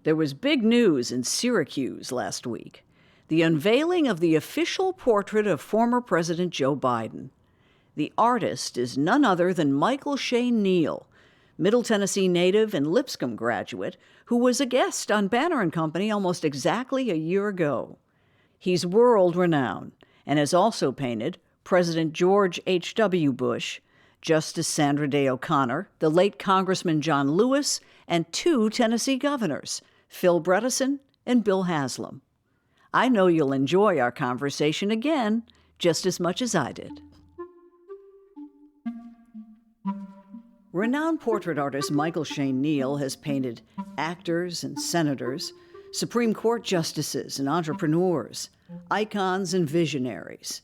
There was big news in Syracuse last week. The unveiling of the official portrait of former President Joe Biden. The artist is none other than Michael Shane Neal, Middle Tennessee native and Lipscomb graduate, who was a guest on Banner & Company almost exactly a year ago. He's world-renowned and has also painted President George H.W. Bush, Justice Sandra Day O'Connor, the late Congressman John Lewis, and 2 Tennessee governors, Phil Bredesen and Bill Haslam. I know you'll enjoy our conversation again just as much as I did. Renowned portrait artist Michael Shane Neal has painted actors and senators, Supreme Court justices and entrepreneurs, icons and visionaries.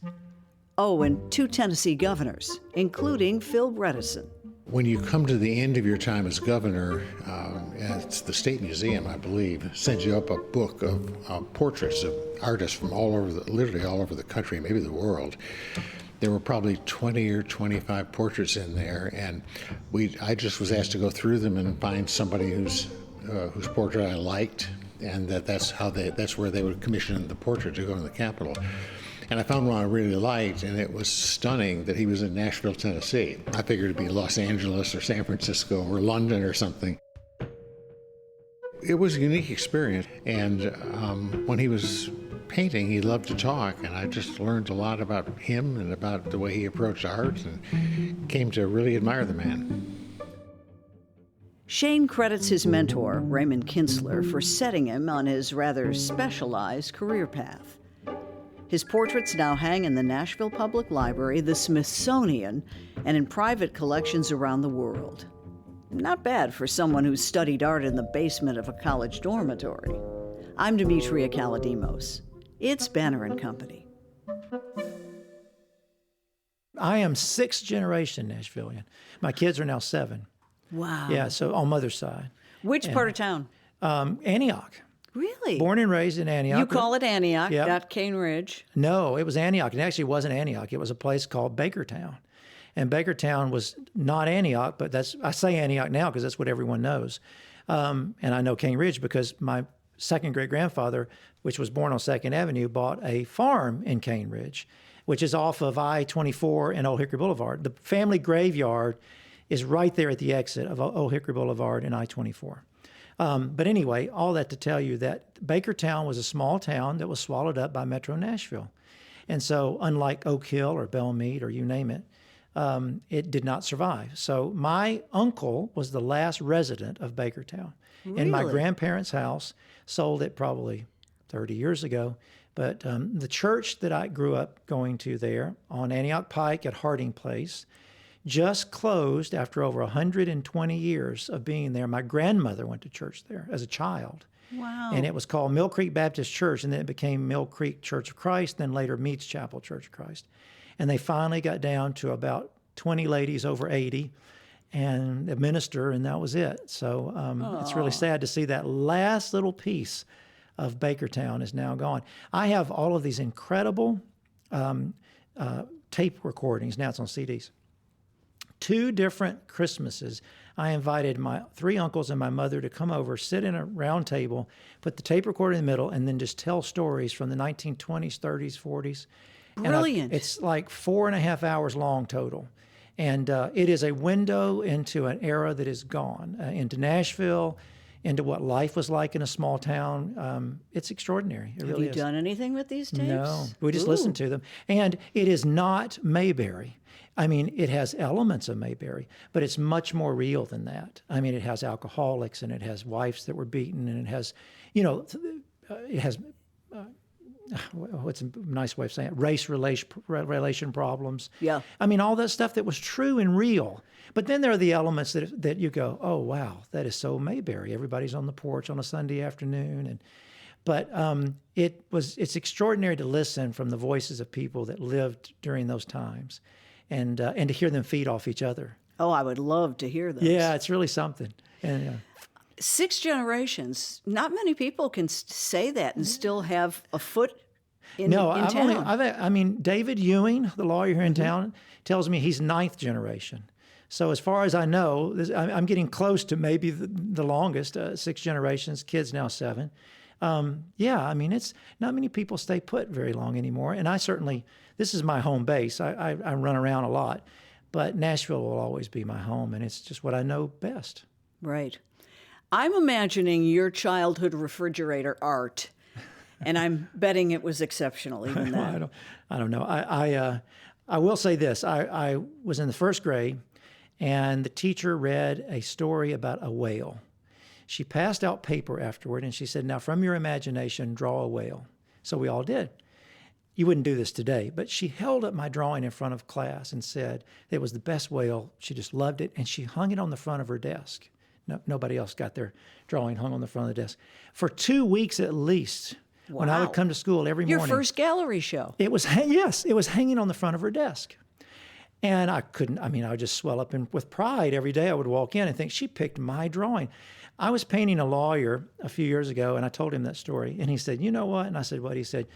Oh, and 2 Tennessee governors, including Phil Bredesen. When you come to the end of your time as governor, it's the State Museum, I believe, sends you up a book of portraits of artists from literally all over the country, maybe the world. There were probably 20 or 25 portraits in there, and I just was asked to go through them and find somebody whose portrait I liked, and that's where they would commission the portrait to go to the Capitol. And I found one I really liked, and it was stunning that he was in Nashville, Tennessee. I figured it'd be Los Angeles or San Francisco or London or something. It was a unique experience, and when he was painting, he loved to talk, and I just learned a lot about him and about the way he approached art and came to really admire the man. Shane credits his mentor, Raymond Kinstler, for setting him on his rather specialized career path. His portraits now hang in the Nashville Public Library, the Smithsonian, and in private collections around the world. Not bad for someone who studied art in the basement of a college dormitory. I'm Demetria Kaladimos. It's Banner & Company. I am 6th generation Nashvilleian. My kids are now 7. Wow. Yeah, so on mother's side. Which part of town? Antioch. Really? Born and raised in Antioch. You call it Antioch, Yep. not Cane Ridge. No, it was Antioch. It actually wasn't Antioch. It was a place called Bakertown. And Bakertown was not Antioch, but I say Antioch now because that's what everyone knows. And I know Cane Ridge because my second great-grandfather, which was born on 2nd Avenue, bought a farm in Cane Ridge, which is off of I-24 and Old Hickory Boulevard. The family graveyard is right there at the exit of Old Hickory Boulevard and I-24. But anyway, all that to tell you that Bakertown was a small town that was swallowed up by Metro Nashville. And so unlike Oak Hill or Belmead or you name it, it did not survive. So my uncle was the last resident of Bakertown. Really? And my grandparents' house sold it probably 30 years ago. But the church that I grew up going to there on Antioch Pike at Harding Place just closed after over 120 years of being there. My grandmother went to church there as a child. Wow. And it was called Mill Creek Baptist Church, and then it became Mill Creek Church of Christ, then later Meads Chapel Church of Christ. And they finally got down to about 20 ladies over 80 and a minister, and that was it. So it's really sad to see that last little piece of Bakertown is now gone. I have all of these incredible tape recordings. Now it's on CDs. 2 different Christmases, I invited my 3 uncles and my mother to come over, sit in a round table, put the tape recorder in the middle, and then just tell stories from the 1920s, 30s, 40s. Brilliant. It's like 4.5 hours long total. And it is a window into an era that is gone, into Nashville, into what life was like in a small town. It's extraordinary. It really is. Have you done anything with these tapes? No, we just listened to them. And it is not Mayberry. I mean, it has elements of Mayberry, but it's much more real than that. I mean, it has alcoholics, and it has wives that were beaten, and it has, what's a nice way of saying it, race relation problems. Yeah. I mean, all that stuff that was true and real. But then there are the elements that you go, oh, wow, that is so Mayberry. Everybody's on the porch on a Sunday afternoon. But it's extraordinary to listen from the voices of people that lived during those times and to hear them feed off each other. Oh, I would love to hear those. Yeah, it's really something. And 6 generations. Not many people can say that and still have a foot in town. I mean, David Ewing, the lawyer here in town, tells me he's 9th generation. So as far as I know, I'm getting close to maybe the longest, 6 generations, kids now 7. Yeah, I mean, it's not many people stay put very long anymore. And I certainly, this is my home base. I run around a lot, but Nashville will always be my home, and it's just what I know best. Right. I'm imagining your childhood refrigerator art, and I'm betting it was exceptional, even then. I don't know. I will say this. I was in the first grade, and the teacher read a story about a whale. She passed out paper afterward, and she said, now from your imagination, draw a whale. So we all did. You wouldn't do this today, but she held up my drawing in front of class and said it was the best whale. She just loved it, and she hung it on the front of her desk. No, nobody else got their drawing hung on the front of the desk. For 2 weeks at least, when I would come to school every morning. Your first gallery show. It was, yes, it was hanging on the front of her desk. And I would just swell up with pride every day. I would walk in and think, she picked my drawing. I was painting a lawyer a few years ago, and I told him that story. And he said, you know what? And I said, what? He said,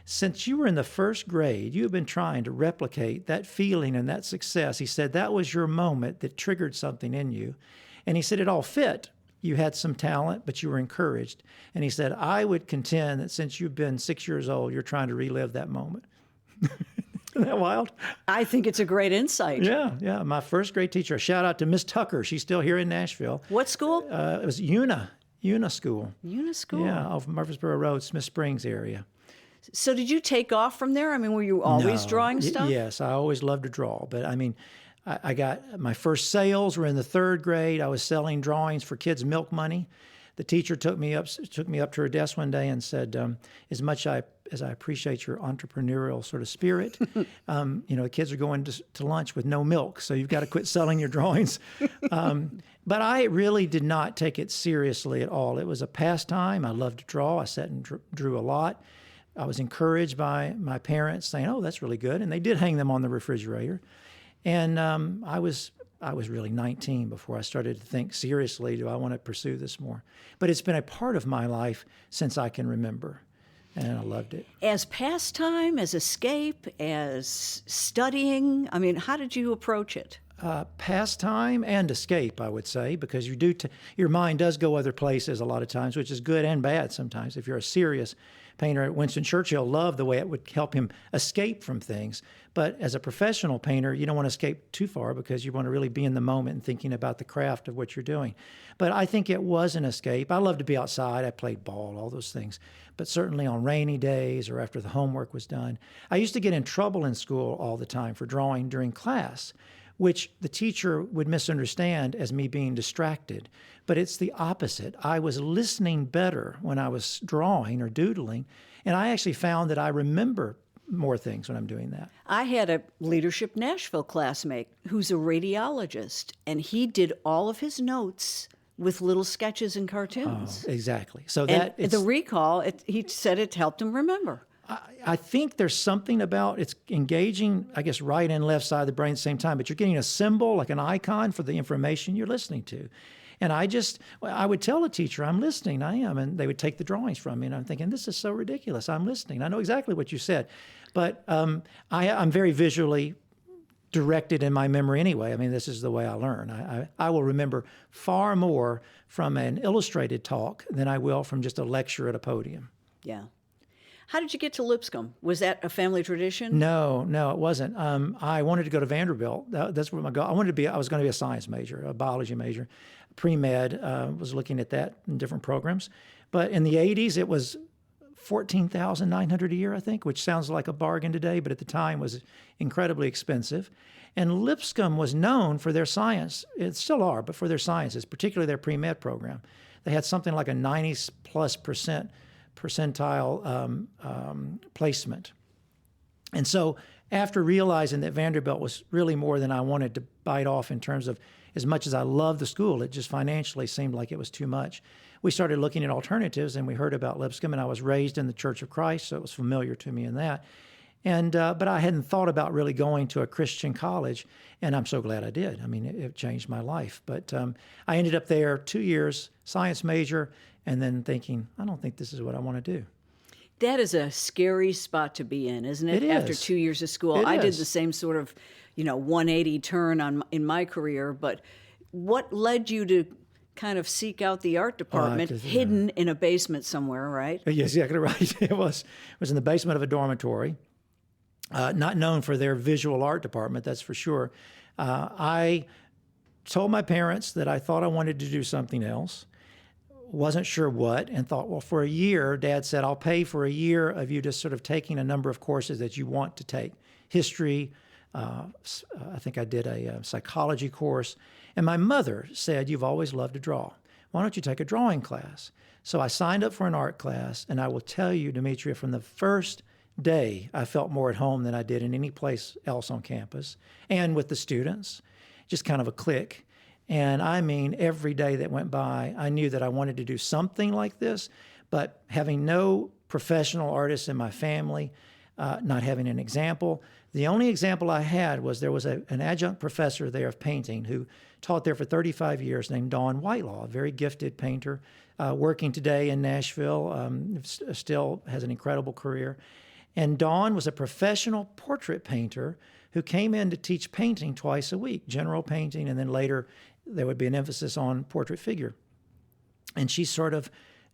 since you were in the first grade, you have been trying to replicate that feeling and that success. He said, that was your moment that triggered something in you. And he said, it all fit. You had some talent, but you were encouraged. And he said, I would contend that since you've been 6 years old, you're trying to relive that moment. Isn't that wild? I think it's a great insight. Yeah. My first grade teacher, shout out to Miss Tucker. She's still here in Nashville. What school? It was Una School. Una School? Yeah, off Murfreesboro Road, Smith Springs area. So did you take off from there? I mean, were you always drawing stuff? Yes, I always loved to draw. But I mean, I got my first sales were in the 3rd grade. I was selling drawings for kids' milk money. The teacher took me up to her desk one day and said, as much as I appreciate your entrepreneurial sort of spirit, the kids are going to lunch with no milk, so you've got to quit selling your drawings. But I really did not take it seriously at all. It was a pastime. I loved to draw. I sat and drew a lot. I was encouraged by my parents saying, oh, that's really good. And they did hang them on the refrigerator. And I was really 19 before I started to think seriously, do I want to pursue this more? But it's been a part of my life since I can remember, and I loved it. As pastime, as escape, as studying, I mean, how did you approach it? Pastime and escape, I would say, because your mind does go other places a lot of times, which is good and bad sometimes. If you're a serious painter, Winston Churchill loved the way it would help him escape from things. But as a professional painter, you don't want to escape too far because you want to really be in the moment and thinking about the craft of what you're doing. But I think it was an escape. I love to be outside. I played ball, all those things. But certainly on rainy days or after the homework was done. I used to get in trouble in school all the time for drawing during class, which the teacher would misunderstand as me being distracted. But it's the opposite. I was listening better when I was drawing or doodling, and I actually found that I remember more things when I'm doing that. I had a Leadership Nashville classmate who's a radiologist, and he did all of his notes with little sketches and cartoons. Oh, exactly. So and the recall, he said it helped him remember. I think there's something about it's engaging, I guess, right and left side of the brain at the same time, but you're getting a symbol, like an icon for the information you're listening to. And I would tell a teacher, I'm listening, I am, and they would take the drawings from me, and I'm thinking, this is so ridiculous, I'm listening. I know exactly what you said. But I'm very visually directed in my memory anyway. I mean, this is the way I learn. I will remember far more from an illustrated talk than I will from just a lecture at a podium. Yeah. How did you get to Lipscomb? Was that a family tradition? No, it wasn't. I wanted to go to Vanderbilt. That's what my goal. I was going to be a science major, a biology major. Pre-med, was looking at that in different programs. But in the 80s, it was $14,900 a year, I think, which sounds like a bargain today, but at the time was incredibly expensive. And Lipscomb was known for their science. It still are, but for their sciences, particularly their pre-med program. They had something like a 90+% percentile placement. And so after realizing that Vanderbilt was really more than I wanted to bite off in terms of as much as I loved the school, it just financially seemed like it was too much. We started looking at alternatives, and we heard about Lipscomb, and I was raised in the Church of Christ, so it was familiar to me in that. And but I hadn't thought about really going to a Christian college, and I'm so glad I did. I mean, it changed my life. But I ended up there 2 years, science major, and then thinking, I don't think this is what I want to do. That is a scary spot to be in, isn't it? It is. After 2 years of school. I did the same sort of 180 turn in my career, but what led you to kind of seek out the art department hidden in a basement somewhere, right? Yes, exactly right. It was in the basement of a dormitory, not known for their visual art department, that's for sure. I told my parents that I thought I wanted to do something else, wasn't sure what, and thought, well, for a year, Dad said, I'll pay for a year of you just sort of taking a number of courses that you want to take. History, I think I did a psychology course. And my mother said, you've always loved to draw. Why don't you take a drawing class? So I signed up for an art class, and I will tell you, Demetria, from the first day, I felt more at home than I did in any place else on campus and with the students, just kind of a click. And I mean, every day that went by, I knew that I wanted to do something like this, but having no professional artists in my family, not having an example. The only example I had was there was an adjunct professor there of painting who taught there for 35 years named Don Whitelaw, a very gifted painter, working today in Nashville, still has an incredible career. And Don was a professional portrait painter who came in to teach painting twice a week, general painting, and then later there would be an emphasis on portrait figure. And she sort of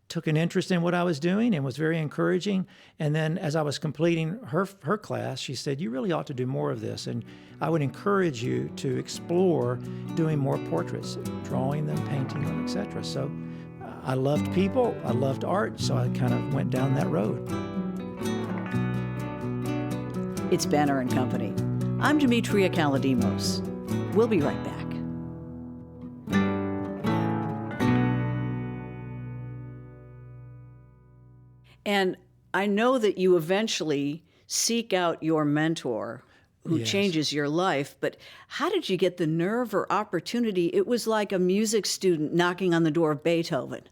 took an interest in what I was doing and was very encouraging. And then as I was completing her class, she said, you really ought to do more of this. And I would encourage you to explore doing more portraits, drawing them, painting them, etc. So I loved people, I loved art, so I kind of went down that road. It's Banner and Company. I'm Demetria Kaladimos. We'll be right back. And I know that you eventually seek out your mentor who changes your life, but how did you get the nerve or opportunity? It was like a music student knocking on the door of Beethoven.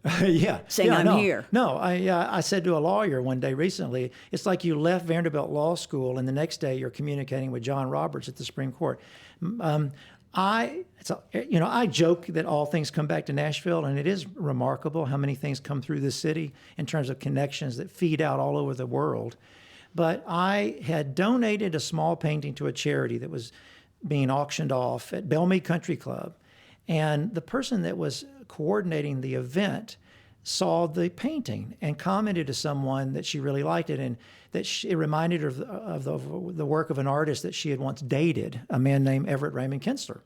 Saying, I'm here. No, I said to a lawyer one day recently, it's like you left Vanderbilt Law School and the next day you're communicating with John Roberts at the Supreme Court. I joke that all things come back to Nashville, and it is remarkable how many things come through this city in terms of connections that feed out all over the world. But I had donated a small painting to a charity that was being auctioned off at Bellmead Country Club. And the person that was coordinating the event saw the painting and commented to someone that she really liked it and that it reminded her of the work of an artist that she had once dated, a man named Raymond Kinstler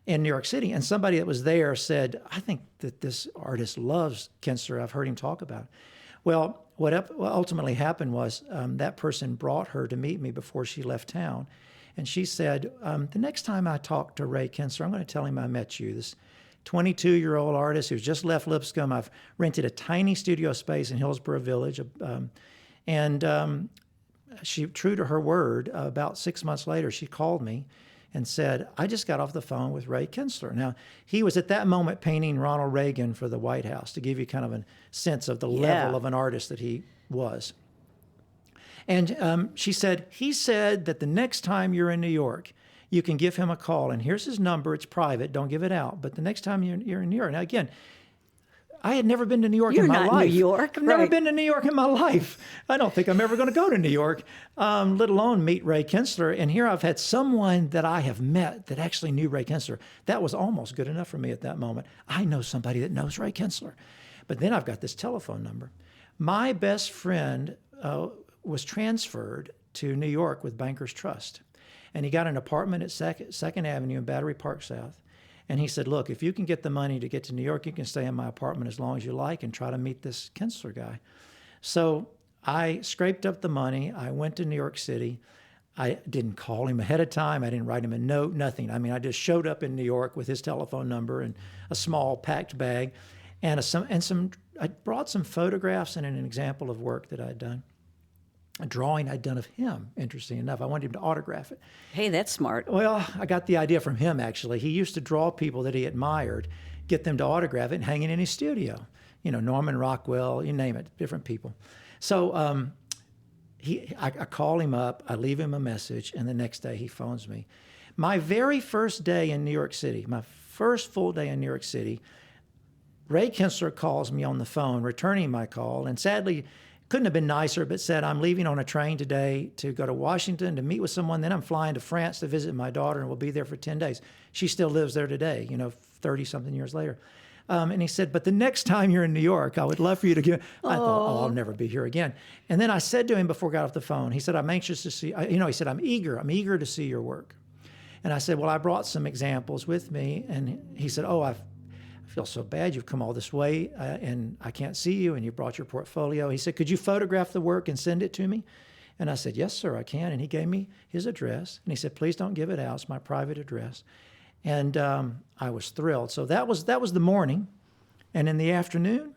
in New York City. And somebody that was there said, I think that this artist loves Kinstler. I've heard him talk about it. Well, what ultimately happened was that person brought her to meet me before she left town. And she said, the next time I talk to Ray Kinstler, I'm going to tell him I met you. This 22-year-old artist who's just left Lipscomb. I've rented a tiny studio space in Hillsborough Village. She, true to her word, about 6 months later, she called me and said, I just got off the phone with Ray Kinstler. Now, he was at that moment painting Ronald Reagan for the White House, to give you kind of a sense of the level of an artist that he was. And she said, he said that the next time you're in New York, you can give him a call. And here's his number. It's private. Don't give it out. But the next time you're in New York. Now, again, I had never been to New York in my life. You're not in New York, I've never been to New York in my life. I don't think I'm ever going to go to New York, let alone meet Ray Kinstler. And here I've had someone that I have met that actually knew Ray Kinstler. That was almost good enough for me at that moment. I know somebody that knows Ray Kinstler. But then I've got this telephone number. My best friend was transferred to New York with Bankers Trust. And he got an apartment at 2nd Avenue in Battery Park South. And he said, look, if you can get the money to get to New York, you can stay in my apartment as long as you like and try to meet this Kinstler guy. So I scraped up the money. I went to New York City. I didn't call him ahead of time. I didn't write him a note, nothing. I mean, I just showed up in New York with his telephone number and a small packed bag. And I brought some photographs and an example of work that I'd done. A drawing I'd done of him, interesting enough. I wanted him to autograph it. Hey, that's smart. Well, I got the idea from him, actually. He used to draw people that he admired, get them to autograph it and hang it in his studio. You know, Norman Rockwell, you name it, different people. So I call him up, I leave him a message, and the next day he phones me. My very first day in New York City, my first full day in New York City, Ray Kinstler calls me on the phone, returning my call, and sadly couldn't have been nicer, but said, I'm leaving on a train today to go to Washington to meet with someone. Then I'm flying to France to visit my daughter, and we'll be there for 10 days. She still lives there today, 30-something years later. And he said, but the next time you're in New York, I would love for you to get. I thought, I'll never be here again. And then I said to him before we got off the phone, he said, I'm anxious to see, he said, I'm eager to see your work. And I said, well, I brought some examples with me. And he said, I feel so bad. You've come all this way and I can't see you, and you brought your portfolio. He said, could you photograph the work and send it to me? And I said, yes, sir, I can. And he gave me his address. And he said, please don't give it out. It's my private address. And I was thrilled. So that was the morning. And in the afternoon,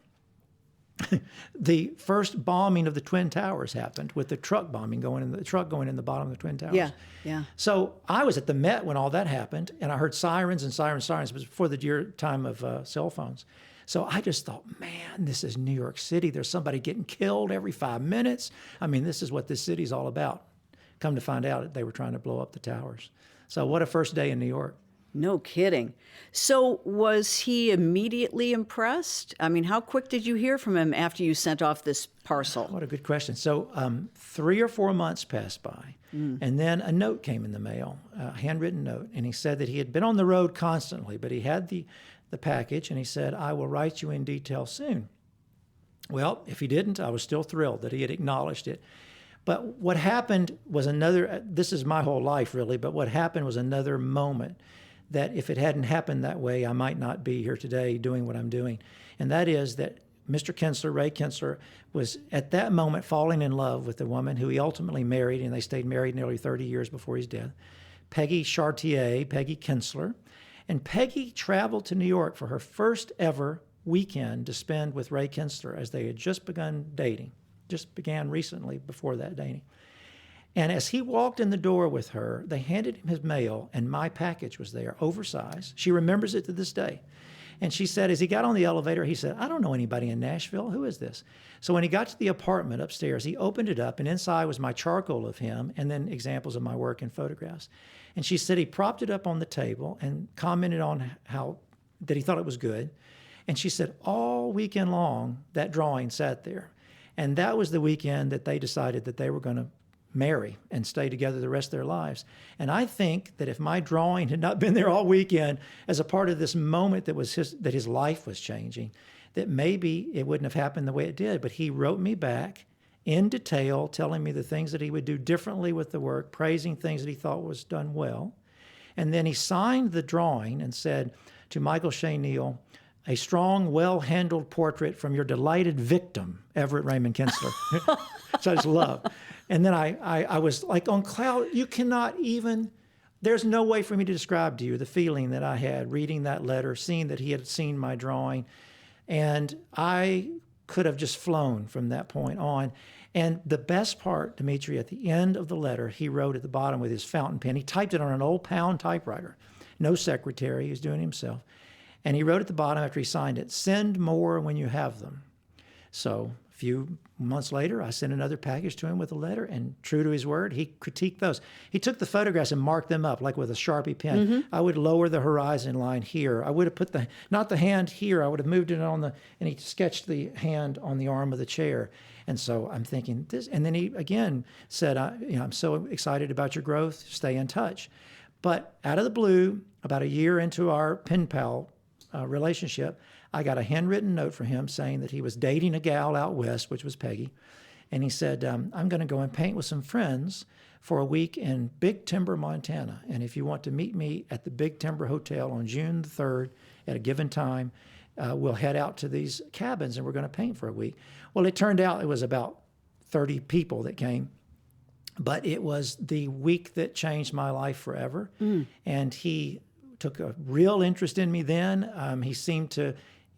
the first bombing of the Twin Towers happened, with the truck bombing going in the bottom of the Twin Towers. Yeah. So I was at the Met when all that happened, and I heard sirens and sirens. It was before the time of cell phones. So I just thought, man, this is New York City. There's somebody getting killed every 5 minutes. I mean, this is what this city's all about. Come to find out, they were trying to blow up the towers. So what a first day in New York. No kidding. So was he immediately impressed? I mean, how quick did you hear from him after you sent off this parcel? What a good question. So 3 or 4 months passed by, and then a note came in the mail, a handwritten note, and he said that he had been on the road constantly, but he had the package, and he said, I will write you in detail soon. Well, if he didn't, I was still thrilled that he had acknowledged it. But what happened was this is my whole life really, but what happened was another moment that if it hadn't happened that way, I might not be here today doing what I'm doing. And that is that Mr. Kinstler, Ray Kinstler, was at that moment falling in love with the woman who he ultimately married, and they stayed married nearly 30 years before his death, Peggy Kinstler. And Peggy traveled to New York for her first ever weekend to spend with Ray Kinstler, as they had just begun dating, just began recently before that dating. And as he walked in the door with her, they handed him his mail, and my package was there, oversized. She remembers it to this day. And she said, as he got on the elevator, he said, I don't know anybody in Nashville. Who is this? So when he got to the apartment upstairs, he opened it up, and inside was my charcoal of him and then examples of my work and photographs. And she said he propped it up on the table and commented on that he thought it was good. And she said all weekend long, that drawing sat there. And that was the weekend that they decided that they were going to marry and stay together the rest of their lives. And I think that if my drawing had not been there all weekend as a part of this moment that his life was changing, that maybe it wouldn't have happened the way it did. But he wrote me back in detail, telling me the things that he would do differently with the work, praising things that he thought was done well. And then he signed the drawing and said, to Michael Shane Neal, a strong, well-handled portrait from your delighted victim, Everett Raymond Kinstler. So I just love. And then I was like on cloud. You cannot even, there's no way for me to describe to you the feeling that I had reading that letter, seeing that he had seen my drawing. And I could have just flown from that point on. And the best part, Dimitri, at the end of the letter, he wrote at the bottom with his fountain pen. He typed it on an old pound typewriter. No secretary. He was doing it himself. And he wrote at the bottom after he signed it, send more when you have them. So a few months later, I sent another package to him with a letter, and true to his word, he critiqued those. He took the photographs and marked them up, like with a Sharpie pen. Mm-hmm. I would lower the horizon line here. I would have put not the hand here, I would have moved it and he sketched the hand on the arm of the chair. And so I'm thinking this, and then he again said, I'm so excited about your growth, stay in touch. But out of the blue, about a year into our pen pal relationship, I got a handwritten note from him saying that he was dating a gal out west, which was Peggy. And he said, I'm going to go and paint with some friends for a week in Big Timber, Montana. And if you want to meet me at the Big Timber Hotel on June the 3rd at a given time, we'll head out to these cabins and we're going to paint for a week. Well, it turned out it was about 30 people that came. But it was the week that changed my life forever. Mm. And he took a real interest in me then. He seemed to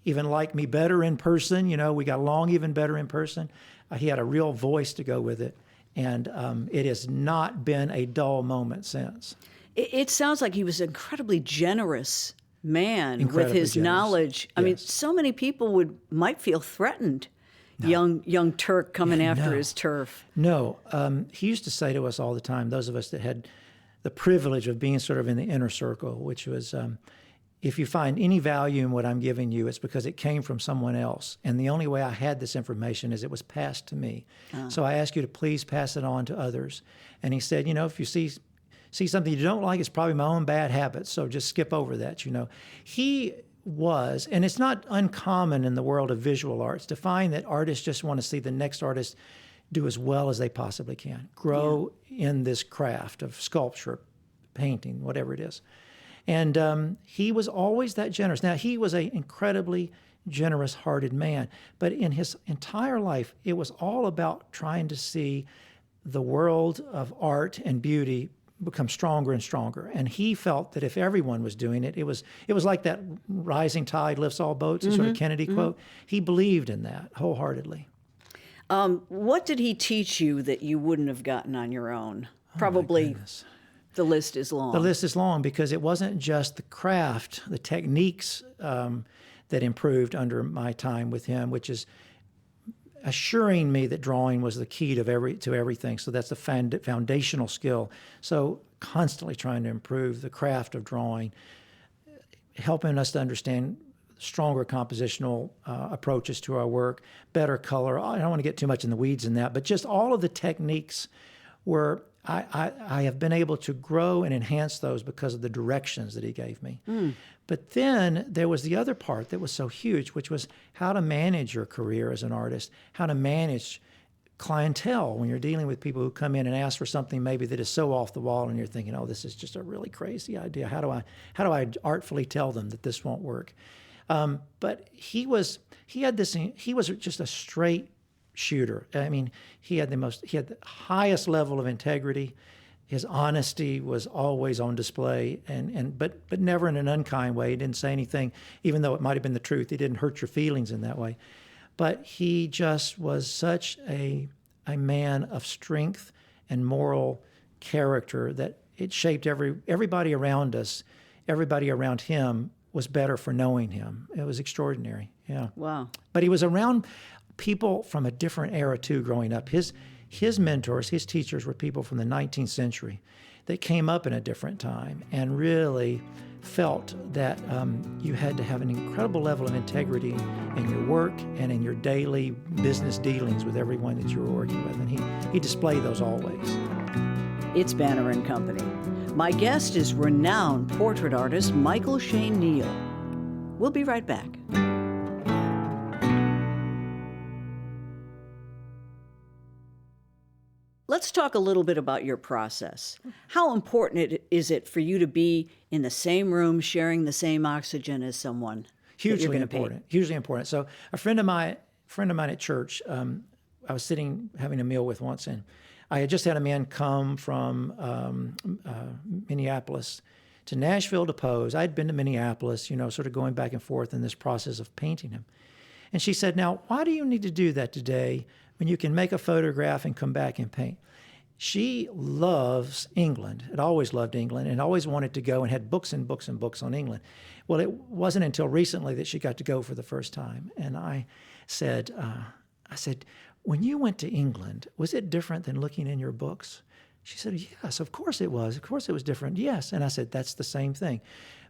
even like me better in person. We got along even better in person. He had a real voice to go with it. And it has not been a dull moment since. It sounds like he was an incredibly generous man with his knowledge. Yes. I mean, so many people might feel threatened. No. Young Turk coming after his turf. No. He used to say to us all the time, those of us that had the privilege of being sort of in the inner circle, which was, if you find any value in what I'm giving you, it's because it came from someone else. And the only way I had this information is it was passed to me. So I ask you to please pass it on to others. And he said, if you see something you don't like, it's probably my own bad habits. So just skip over that, He was, and it's not uncommon in the world of visual arts to find that artists just want to see the next artist do as well as they possibly can, grow in this craft of sculpture, painting, whatever it is. And he was always that generous. Now, he was an incredibly generous-hearted man, but in his entire life, it was all about trying to see the world of art and beauty become stronger and stronger. And he felt that if everyone was doing it, it was like that rising tide lifts all boats, a sort of Kennedy quote. He believed in that wholeheartedly. What did he teach you that you wouldn't have gotten on your own? Probably the list is long. The list is long because it wasn't just the craft, the techniques that improved under my time with him, which is assuring me that drawing was the key to everything. So that's the foundational skill. So constantly trying to improve the craft of drawing, helping us to understand stronger compositional approaches to our work, better color. I don't want to get too much in the weeds in that, but just all of the techniques were, I have been able to grow and enhance those because of the directions that he gave me. But then there was the other part that was so huge, which was how to manage your career as an artist, how to manage clientele when you're dealing with people who come in and ask for something maybe that is so off the wall and you're thinking, oh, this is just a really crazy idea. How do I artfully tell them that this won't work? But he was just a straight shooter. I mean, he had the highest level of integrity. His honesty was always on display, but never in an unkind way. He didn't say anything, even though it might have been the truth. He didn't hurt your feelings in that way. But he just was such a man of strength and moral character that it shaped everybody around us. Everybody around him was better for knowing him. It was extraordinary. Yeah. Wow. But he was around people from a different era too growing up. His mentors, his teachers were people from the 19th century that came up in a different time and really felt that you had to have an incredible level of integrity in your work and in your daily business dealings with everyone that you were working with. And he displayed those always. It's Banner and Company. My guest is renowned portrait artist Michael Shane Neal. We'll be right back. Let's talk a little bit about your process. How important is it for you to be in the same room, sharing the same oxygen as someone? Hugely important. Hugely important. So a friend of mine at church, I was sitting having a meal with once, and I had just had a man come from Minneapolis to Nashville to pose. I'd been to Minneapolis, sort of going back and forth in this process of painting him. And she said, now, why do you need to do that today when you can make a photograph and come back and paint? She loves England, had always loved England, and always wanted to go and had books and books and books on England. Well, it wasn't until recently that she got to go for the first time. And I said, when you went to England, was it different than looking in your books? She said, yes, of course it was. Of course it was different. Yes. And I said, that's the same thing.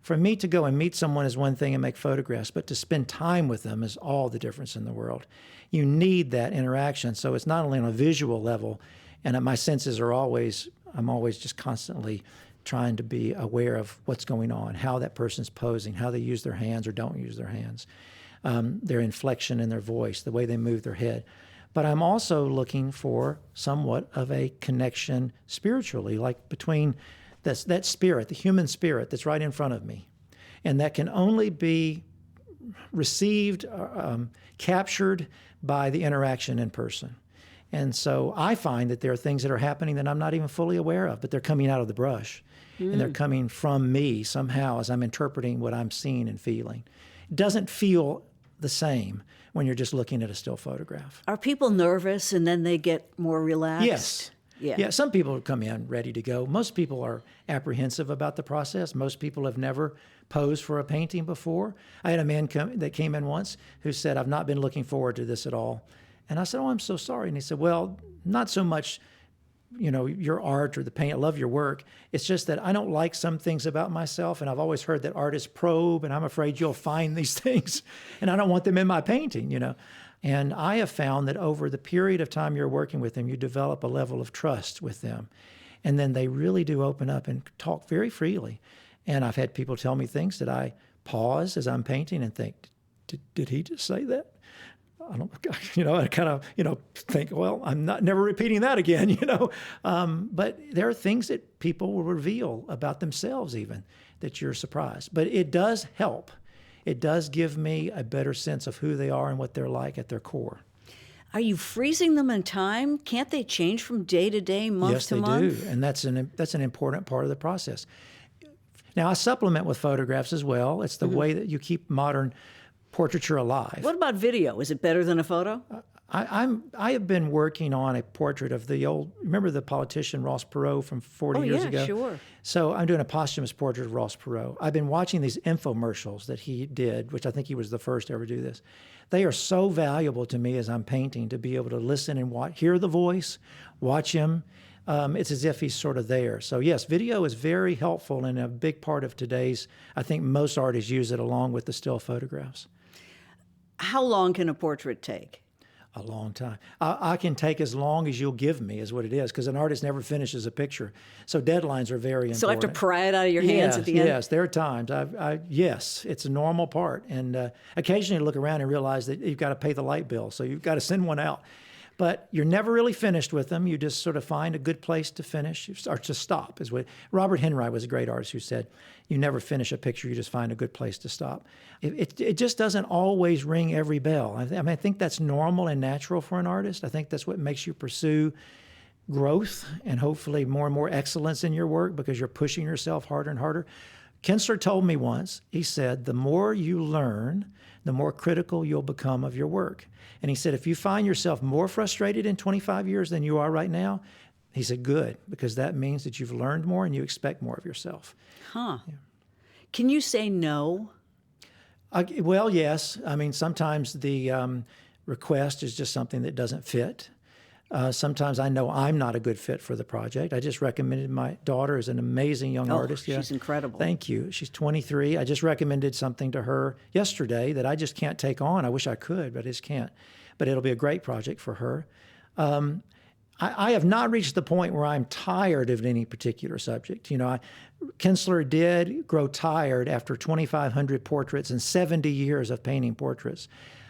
For me to go and meet someone is one thing and make photographs, but to spend time with them is all the difference in the world. You need that interaction. So it's not only on a visual level, and my senses are I'm always just constantly trying to be aware of what's going on, how that person's posing, how they use their hands or don't use their hands, their inflection in their voice, the way they move their head. But I'm also looking for somewhat of a connection spiritually, like between that spirit, the human spirit that's right in front of me, and that can only be received, captured by the interaction in person. And so I find that there are things that are happening that I'm not even fully aware of, but they're coming out of the brush, and they're coming from me somehow as I'm interpreting what I'm seeing and feeling. It doesn't feel the same when you're just looking at a still photograph. Are people nervous and then they get more relaxed? Yes. Yeah, some people come in ready to go. Most people are apprehensive about the process. Most people have never posed for a painting before. I had a man that came in once who said, I've not been looking forward to this at all. And I said, oh, I'm so sorry. And he said, well, not so much your art or the paint. I love your work. It's just that I don't like some things about myself, and I've always heard that artists probe, and I'm afraid you'll find these things, and I don't want them in my painting, And I have found that over the period of time you're working with them, you develop a level of trust with them, and then they really do open up and talk very freely. And I've had people tell me things that I pause as I'm painting and think, did he just say that? I don't, I kind of, think, well, I'm never repeating that again, But there are things that people will reveal about themselves even that you're surprised. But it does help. It does give me a better sense of who they are and what they're like at their core. Are you freezing them in time? Can't they change from day to day, month to month? Yes, they do. And that's an important part of the process. Now, I supplement with photographs as well. It's the way that you keep modern portraiture alive. What about video? Is it better than a photo? I have been working on a portrait of remember the politician Ross Perot from 40 years ago? Oh, yeah, sure. So I'm doing a posthumous portrait of Ross Perot. I've been watching these infomercials that he did, which I think he was the first to ever do this. They are so valuable to me as I'm painting to be able to listen and hear the voice, watch him. It's as if he's sort of there. So yes, video is very helpful and a big part of today's, I think most artists use it along with the still photographs. How long can a portrait take? A long time. I can take as long as you'll give me is what it is, because an artist never finishes a picture. So deadlines are very important. So I have to pry it out of your hands at the end? Yes, there are times. Yes, it's a normal part. And occasionally you look around and realize that you've got to pay the light bill, so you've got to send one out. But you're never really finished with them. You just sort of find a good place to finish or to stop. Is what Robert Henry was a great artist who said, you never finish a picture, you just find a good place to stop. It just doesn't always ring every bell. I think that's normal and natural for an artist. I think that's what makes you pursue growth and hopefully more and more excellence in your work because you're pushing yourself harder and harder. Kinstler told me once, he said, the more you learn, the more critical you'll become of your work. And he said, if you find yourself more frustrated in 25 years than you are right now, he said, good, because that means that you've learned more and you expect more of yourself. Huh. Yeah. Can you say no? Well, yes. I mean, sometimes the request is just something that doesn't fit. Sometimes I know I'm not a good fit for the project. I just recommended my daughter is an amazing young artist. She's incredible. Thank you. She's 23. I just recommended something to her yesterday that I just can't take on. I wish I could, but I just can't. But it'll be a great project for her. I have not reached the point where I'm tired of any particular subject. Kinstler did grow tired after 2,500 portraits and 70 years of painting portraits.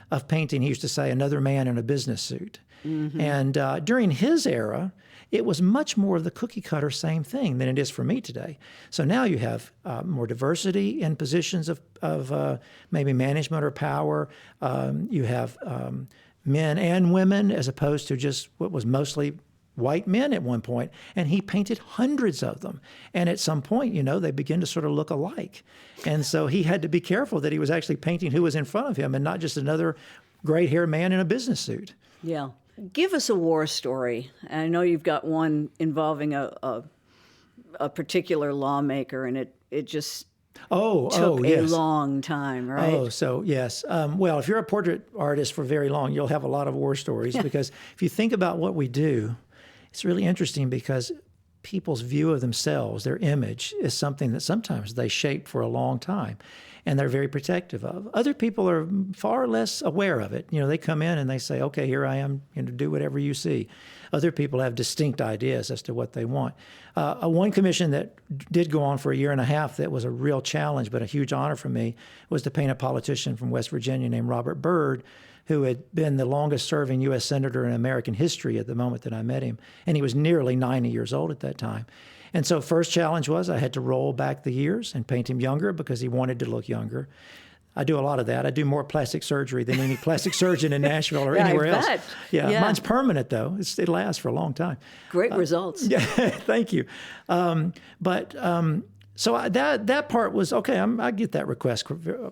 Of painting, he used to say, another man in a business suit. Mm-hmm. And during his era, it was much more of the cookie cutter same thing than it is for me today. So now you have more diversity in positions of maybe management or power. You have men and women as opposed to just what was mostly white men at one point. And he painted hundreds of them. And at some point, they begin to sort of look alike. And so he had to be careful that he was actually painting who was in front of him and not just another gray-haired man in a business suit. Yeah. Give us a war story. I know you've got one involving a particular lawmaker, and it just took a long time, right? Oh, so yes. Well, if you're a portrait artist for very long, you'll have a lot of war stories because if you think about what we do, it's really interesting because people's view of themselves, their image, is something that sometimes they shape for a long time. And they're very protective of. Other people are far less aware of it. They come in and they say, okay, here I am, do whatever you see. Other people have distinct ideas as to what they want. One commission that did go on for a year and a half that was a real challenge, but a huge honor for me, was to paint a politician from West Virginia named Robert Byrd, who had been the longest serving U.S. Senator in American history at the moment that I met him. And he was nearly 90 years old at that time. And so first challenge was I had to roll back the years and paint him younger because he wanted to look younger. I do a lot of that. I do more plastic surgery than any plastic surgeon in Nashville or anywhere else. Yeah, mine's permanent though. It lasts for a long time. Great results. Yeah, thank you. So that part was okay. I get that request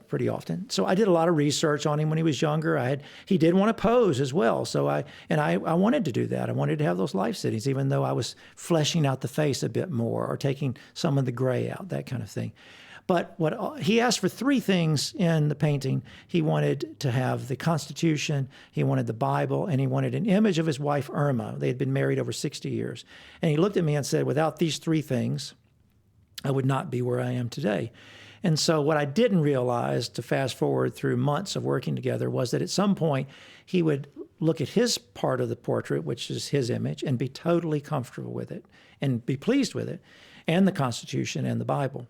pretty often. So I did a lot of research on him when he was younger. He did want to pose as well. So I wanted to do that. I wanted to have those life sittings, even though I was fleshing out the face a bit more or taking some of the gray out, that kind of thing. But he asked for three things in the painting. He wanted to have the Constitution, he wanted the Bible, and he wanted an image of his wife, Irma. They had been married over 60 years. And he looked at me and said, without these three things, I would not be where I am today. And so what I didn't realize, to fast forward through months of working together, was that at some point he would look at his part of the portrait, which is his image, and be totally comfortable with it and be pleased with it, and the Constitution and the Bible.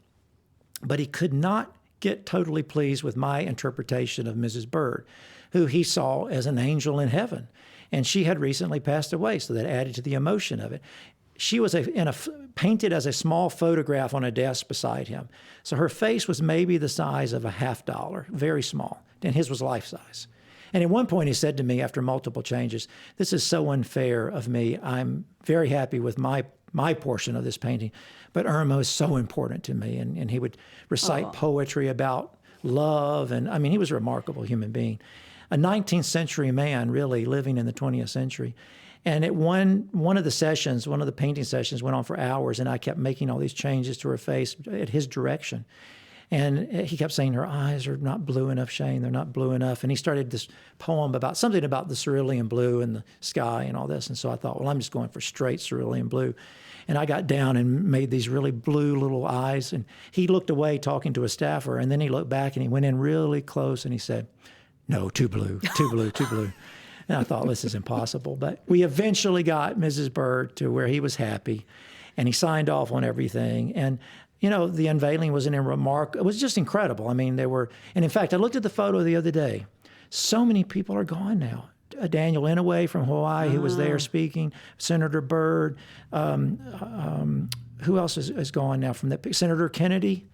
But he could not get totally pleased with my interpretation of Mrs. Bird, who he saw as an angel in heaven. And she had recently passed away, so that added to the emotion of it. She was painted as a small photograph on a desk beside him. So her face was maybe the size of a $50, very small, and his was life size. And at one point he said to me, after multiple changes, "This is so unfair of me. I'm very happy with my portion of this painting, but Irma is so important to me." And he would recite poetry about love. And I mean, he was a remarkable human being, a 19th century man, really living in the 20th century. And at one of the painting sessions went on for hours, and I kept making all these changes to her face at his direction. And he kept saying, "Her eyes are not blue enough, Shane. They're not blue enough." And he started this poem about something about the cerulean blue and the sky and all this. And so I thought, well, I'm just going for straight cerulean blue. And I got down and made these really blue little eyes. And he looked away talking to a staffer, and then he looked back and he went in really close and he said, "No, too blue, too blue, too blue." And I thought, this is impossible. But we eventually got Mrs. Bird to where he was happy, and he signed off on everything. And, you know, the unveiling was it was just incredible. I mean, and in fact, I looked at the photo the other day. So many people are gone now. Daniel Inouye from Hawaii, who was there speaking, Senator Byrd. Who else is gone now from that? Senator Kennedy.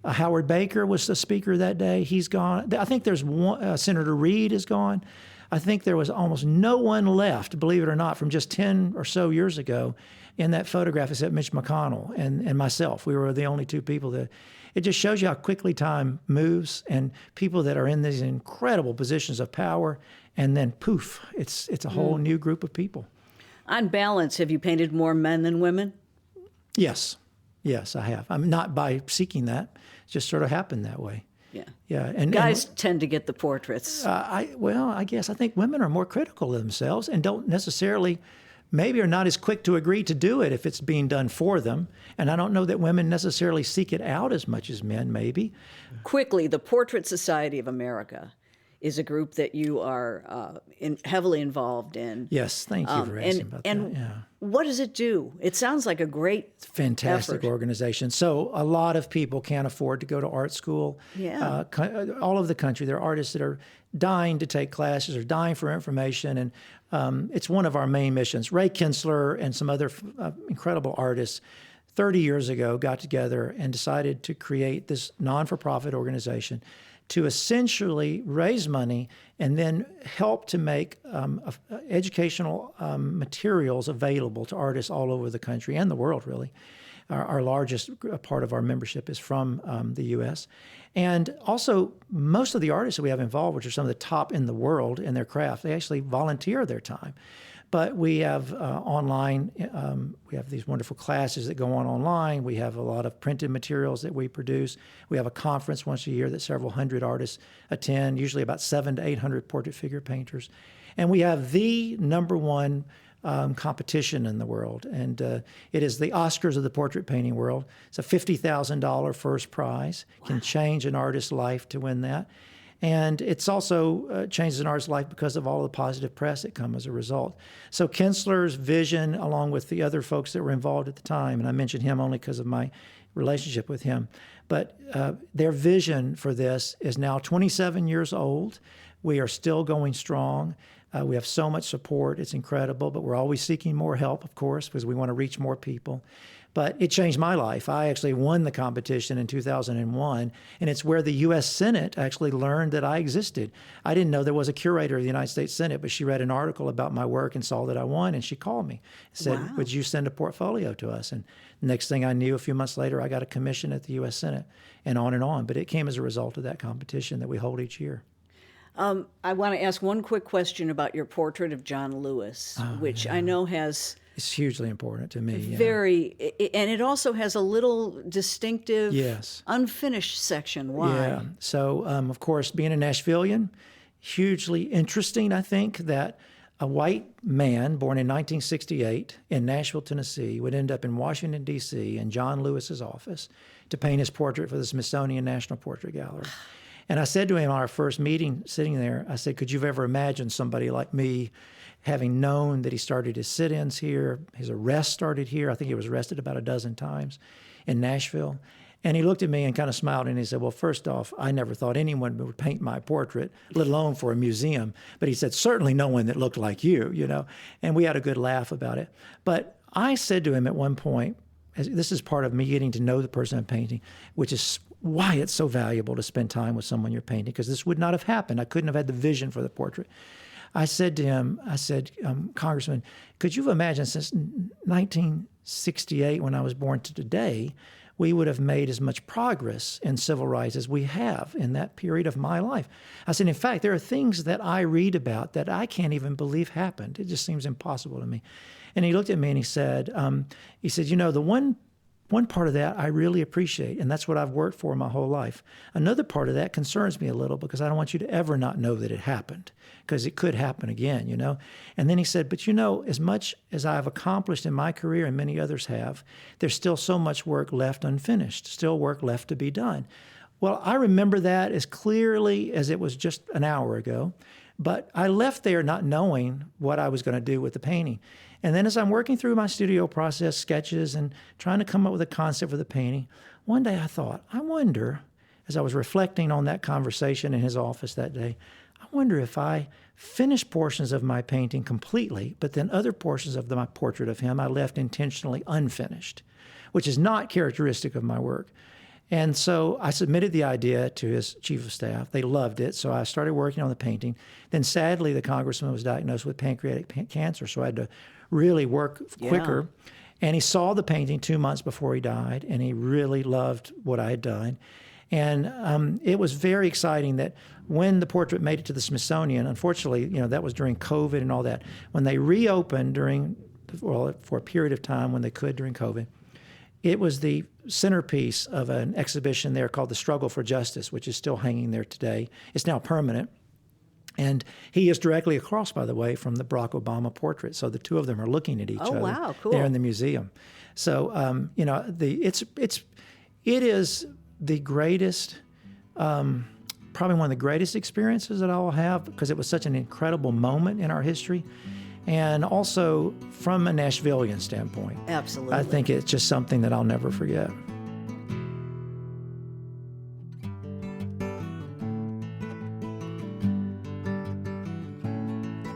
Howard Baker was the speaker that day. He's gone. I think there's one. Senator Reed is gone. I think there was almost no one left, believe it or not, from just 10 or so years ago in that photograph except Mitch McConnell and myself. We were the only two people that. It just shows you how quickly time moves, and people that are in these incredible positions of power, and then poof, it's a whole new group of people. On balance, have you painted more men than women? Yes, I have. I'm not by seeking that. It just sort of happened that way. Yeah. And guys tend to get the portraits. I think women are more critical of themselves and don't necessarily, maybe are not as quick to agree to do it if it's being done for them. And I don't know that women necessarily seek it out as much as men, maybe. Quickly, the Portrait Society of America is a group that you are heavily involved in. Yes, thank you for asking about that. Yeah. What does it do? It sounds like a great fantastic effort. Organization. So a lot of people can't afford to go to art school. Yeah. All over the country, there are artists that are dying to take classes or dying for information, and it's one of our main missions. Ray Kinstler and some other incredible artists 30 years ago got together and decided to create this non-for-profit organization to essentially raise money and then help to make educational materials available to artists all over the country and the world, really. Our largest part of our membership is from the U.S. And also, most of the artists that we have involved, which are some of the top in the world in their craft, they actually volunteer their time. But we have online, we have these wonderful classes that go on online. We have a lot of printed materials that we produce. We have a conference once a year that several hundred artists attend, usually about 700 to 800 portrait figure painters. And we have the #1 competition in the world. And it is the Oscars of the portrait painting world. It's a $50,000 first prize. Can change an artist's life to win that. And it's also changes an artist's life because of all the positive press that come as a result. So Kinstler's vision, along with the other folks that were involved at the time, and I mentioned him only because of my relationship with him, but their vision for this is now 27 years old. We are still going strong. We have so much support. It's incredible, but we're always seeking more help, of course, because we want to reach more people. But it changed my life. I actually won the competition in 2001, and it's where the U.S. Senate actually learned that I existed. I didn't know there was a curator of the United States Senate, but she read an article about my work and saw that I won, and she called me and said, Wow. "Would you send a portfolio to us?" And next thing I knew, a few months later, I got a commission at the U.S. Senate, and on and on. But it came as a result of that competition that we hold each year. I want to ask one quick question about your portrait of John Lewis, which I know has It's hugely important to me. and it also has a little distinctive, Yes. unfinished section. Why? Yeah. So, of course, being a Nashvilleian, hugely interesting, I think, that a white man born in 1968 in Nashville, Tennessee, would end up in Washington, D.C., in John Lewis's office to paint his portrait for the Smithsonian National Portrait Gallery. And I said to him on our first meeting, sitting there, I said, could you have ever imagined somebody like me, having known that he started his sit-ins here, his arrest started here, I think he was arrested about a dozen times in Nashville. And he looked at me and kind of smiled, and he said, well, first off, I never thought anyone would paint my portrait, let alone for a museum. But he said, certainly no one that looked like you, you know. And we had a good laugh about it. But I said to him at one point, this is part of me getting to know the person I'm painting, which is why it's so valuable to spend time with someone you're painting, because this would not have happened. I couldn't have had the vision for the portrait. I said to him, Congressman, could you have imagined since 1968, when I was born, to today, we would have made as much progress in civil rights as we have in that period of my life. I said, in fact, there are things that I read about that I can't even believe happened. It just seems impossible to me. And he looked at me and he said, you know, the one part of that I really appreciate, and that's what I've worked for my whole life. Another part of that concerns me a little, because I don't want you to ever not know that it happened, because it could happen again, you know. And then he said, but you know, as much as I've accomplished in my career, and many others have, there's still so much work left unfinished, still work left to be done. Well, I remember that as clearly as it was just an hour ago, but I left there not knowing what I was going to do with the painting. And then as I'm working through my studio process, sketches, and trying to come up with a concept for the painting, one day I thought, I wonder, as I was reflecting on that conversation in his office that day, I wonder if I finished portions of my painting completely, but then other portions of my portrait of him I left intentionally unfinished, which is not characteristic of my work. And so I submitted the idea to his chief of staff. They loved it, so I started working on the painting. Then sadly, the congressman was diagnosed with pancreatic cancer, so I had to really work quicker. And he saw the painting 2 months before he died, and he really loved what I had done. And it was very exciting that when the portrait made it to the Smithsonian, unfortunately, you know, that was during COVID and all that. When they reopened for a period of time when they could during COVID, it was the centerpiece of an exhibition there called The Struggle for Justice, which is still hanging there today. It's now permanent. And he is directly across, by the way, from the Barack Obama portrait. So the two of them are looking at each other. Wow, cool. There in the museum. So, you know, it is the greatest, probably one of the greatest experiences that I will have, because it was such an incredible moment in our history. And also from a Nashvilleian standpoint. Absolutely. I think it's just something that I'll never forget.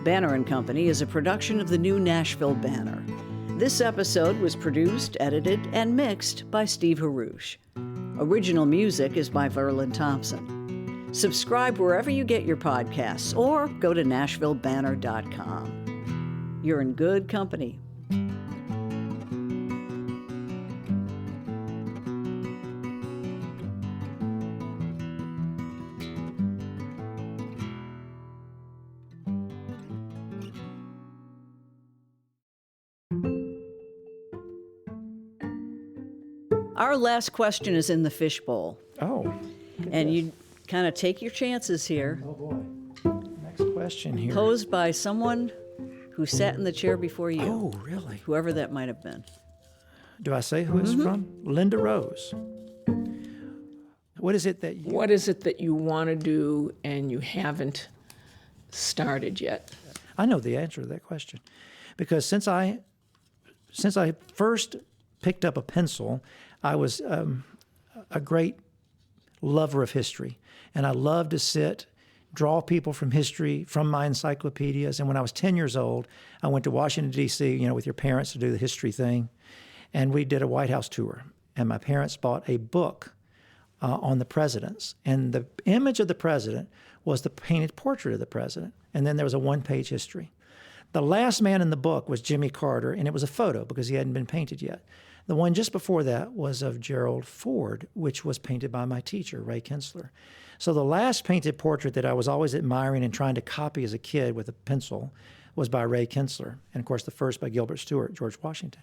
Banner and Company is a production of the New Nashville Banner. This episode was produced, edited, and mixed by Steve Harouche. Original music is by Verlin Thompson. Subscribe wherever you get your podcasts, or go to NashvilleBanner.com. You're in good company. Our last question is in the fishbowl. Oh. And you kind of take your chances here. Oh, boy. Next question here. Posed by someone who sat in the chair before you. Oh, really? Whoever that might have been. Do I say who it's from? Linda Rose. What is it that you want to do and you haven't started yet? I know the answer to that question, because since I first picked up a pencil, I was a great lover of history, and I loved to sit, draw people from history, from my encyclopedias. And when I was 10 years old, I went to Washington, D.C., you know, with your parents to do the history thing, and we did a White House tour. And my parents bought a book on the presidents, and the image of the president was the painted portrait of the president, and then there was a one-page history. The last man in the book was Jimmy Carter, and it was a photo because he hadn't been painted yet. The one just before that was of Gerald Ford, which was painted by my teacher, Ray Kinstler. So the last painted portrait that I was always admiring and trying to copy as a kid with a pencil was by Ray Kinstler, and of course the first by Gilbert Stuart, George Washington.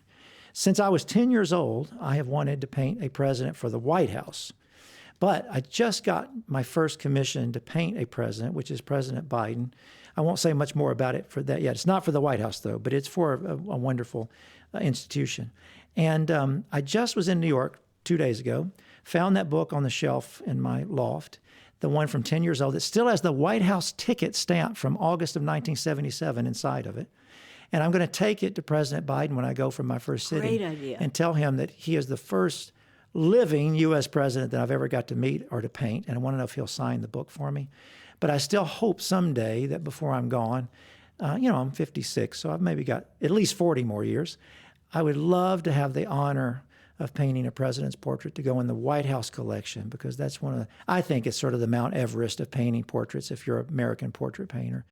Since I was 10 years old, I have wanted to paint a president for the White House. But I just got my first commission to paint a president, which is President Biden. I won't say much more about it for that yet. It's not for the White House, though, but it's for a wonderful institution. And I just was in New York 2 days ago, found that book on the shelf in my loft, the one from 10 years old. It still has the White House ticket stamp from August of 1977 inside of it. And I'm going to take it to President Biden when I go for my first sitting. Great idea. And tell him that he is the first living U.S. president that I've ever got to meet or to paint. And I want to know if he'll sign the book for me. But I still hope someday that before I'm gone, I'm 56, so I've maybe got at least 40 more years. I would love to have the honor of painting a president's portrait to go in the White House collection, because that's I think it's sort of the Mount Everest of painting portraits if you're an American portrait painter.